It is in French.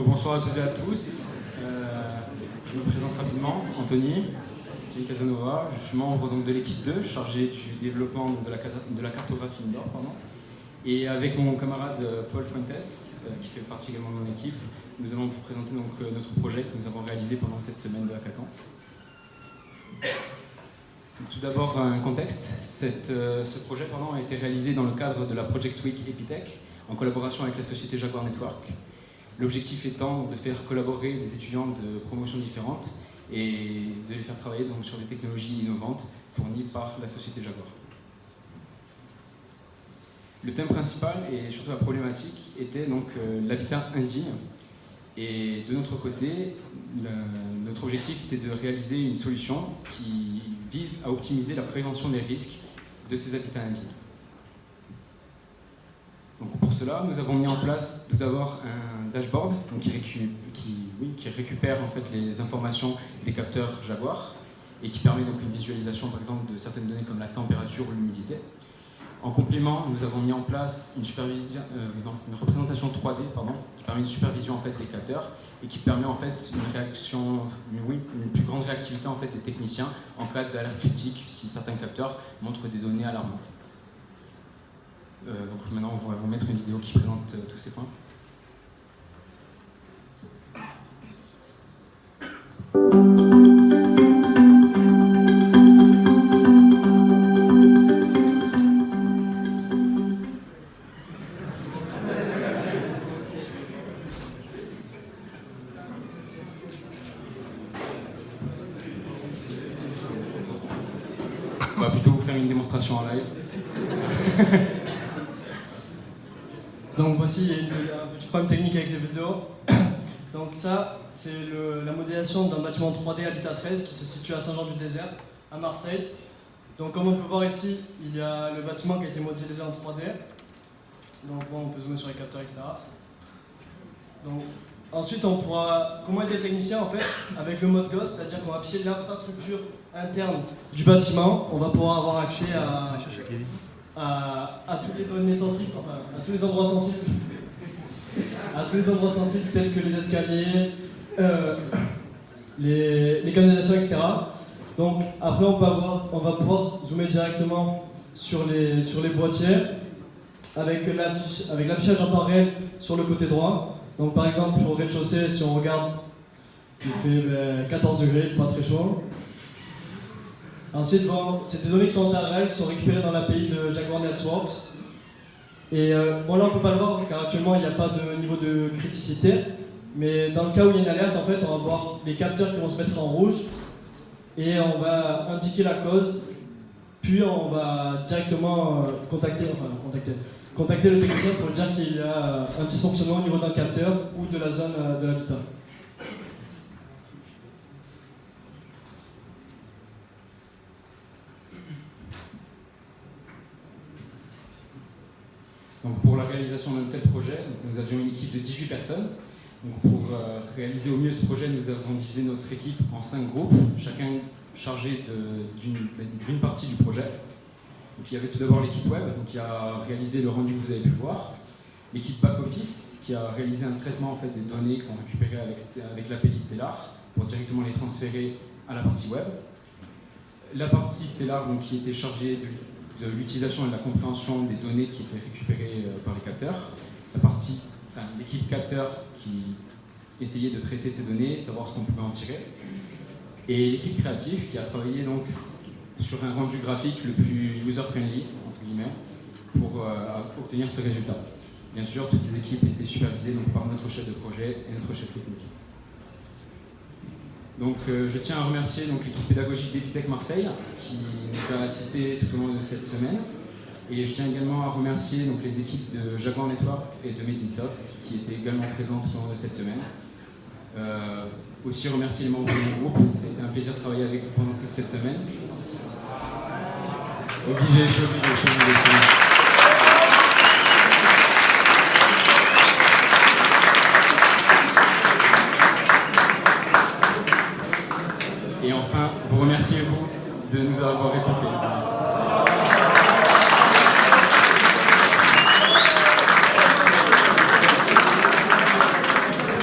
Bonsoir à toutes et à tous. Je me présente rapidement, Anthony Casanova. Je suis membre donc, de l'équipe 2, chargée du développement de la cartographie indoor. Et avec mon camarade Paul Fuentes, qui fait partie également de mon équipe, nous allons vous présenter donc, notre projet que nous avons réalisé pendant cette semaine de hackathon. Donc, tout d'abord, un contexte. Ce projet a été réalisé dans le cadre de la Project Week Epitech, en collaboration avec la société Jaguar Network. L'objectif étant de faire collaborer des étudiants de promotions différentes et de les faire travailler donc, sur des technologies innovantes fournies par la société Jaguar. Le thème principal et surtout la problématique était donc l'habitat indigne. Et de notre côté, notre objectif était de réaliser une solution qui vise à optimiser la prévention des risques de ces habitats indignes. Donc pour cela, nous avons mis en place tout d'abord un dashboard donc qui récupère en fait, les informations des capteurs Jaguar et qui permet donc une visualisation par exemple de certaines données comme la température ou l'humidité. En complément, nous avons mis en place une représentation 3D qui permet une supervision en fait, des capteurs et qui permet en fait, une plus grande réactivité en fait, des techniciens en cas d'alerte critique si certains capteurs montrent des données alarmantes. Donc maintenant, on va vous mettre une vidéo qui présente tous ces points. On va plutôt vous faire une démonstration en live. Donc voici un petit problème technique avec les vidéos. Donc ça, c'est la modélisation d'un bâtiment 3D Habitat 13 qui se situe à Saint-Jean-du-Désert, à Marseille. Donc comme on peut voir ici, il y a le bâtiment qui a été modélisé en 3D. Donc bon, on peut zoomer sur les capteurs, etc. Donc, ensuite, on pourra, comment aider les techniciens en fait, avec le mode Ghost, c'est-à-dire qu'on va afficher l'infrastructure interne du bâtiment. On va pouvoir avoir accès à toutes les données sensibles, enfin à tous les endroits sensibles, tels que les escaliers, les canalisations, etc. Donc après on va pouvoir zoomer directement sur les boîtiers avec l'affichage en temps réel sur le côté droit. Donc par exemple au rez-de-chaussée, si on regarde, il fait 14 degrés, il fait pas très chaud. Ensuite, bon, c'est des données qui sont en temps réel, qui sont récupérées dans l'API de Jaguar Networks. Et bon, là, on ne peut pas le voir car actuellement, il n'y a pas de niveau de criticité. Mais dans le cas où il y a une alerte, en fait, on va voir les capteurs qui vont se mettre en rouge et on va indiquer la cause. Puis, on va directement contacter le technicien pour dire qu'il y a un dysfonctionnement au niveau d'un capteur ou de la zone de l'habitat. Donc pour la réalisation d'un tel projet, nous avions une équipe de 18 personnes. Donc pour réaliser au mieux ce projet, nous avons divisé notre équipe en 5 groupes, chacun chargé d'une partie du projet. Donc il y avait tout d'abord l'équipe web, donc qui a réalisé le rendu que vous avez pu voir. L'équipe back-office, qui a réalisé un traitement en fait, des données qu'on récupérait avec l'API Stellar pour directement les transférer à la partie web. La partie Stellar, donc, qui était chargée de l'utilisation et de la compréhension des données qui étaient récupérées par les capteurs. L'équipe capteur qui essayait de traiter ces données, savoir ce qu'on pouvait en tirer. Et l'équipe créative qui a travaillé donc sur un rendu graphique le plus user-friendly, entre guillemets, pour obtenir ce résultat. Bien sûr, toutes ces équipes étaient supervisées donc, par notre chef de projet et notre chef technique. Donc, je tiens à remercier l'équipe pédagogique d'Epitech Marseille qui nous a assisté tout au long de cette semaine. Et je tiens également à remercier donc, les équipes de Jaguar Network et de Medinsoft qui étaient également présentes tout au long de cette semaine. Aussi remercier les membres de mon groupe. Ça a été un plaisir de travailler avec vous pendant toute cette semaine. Je suis obligé.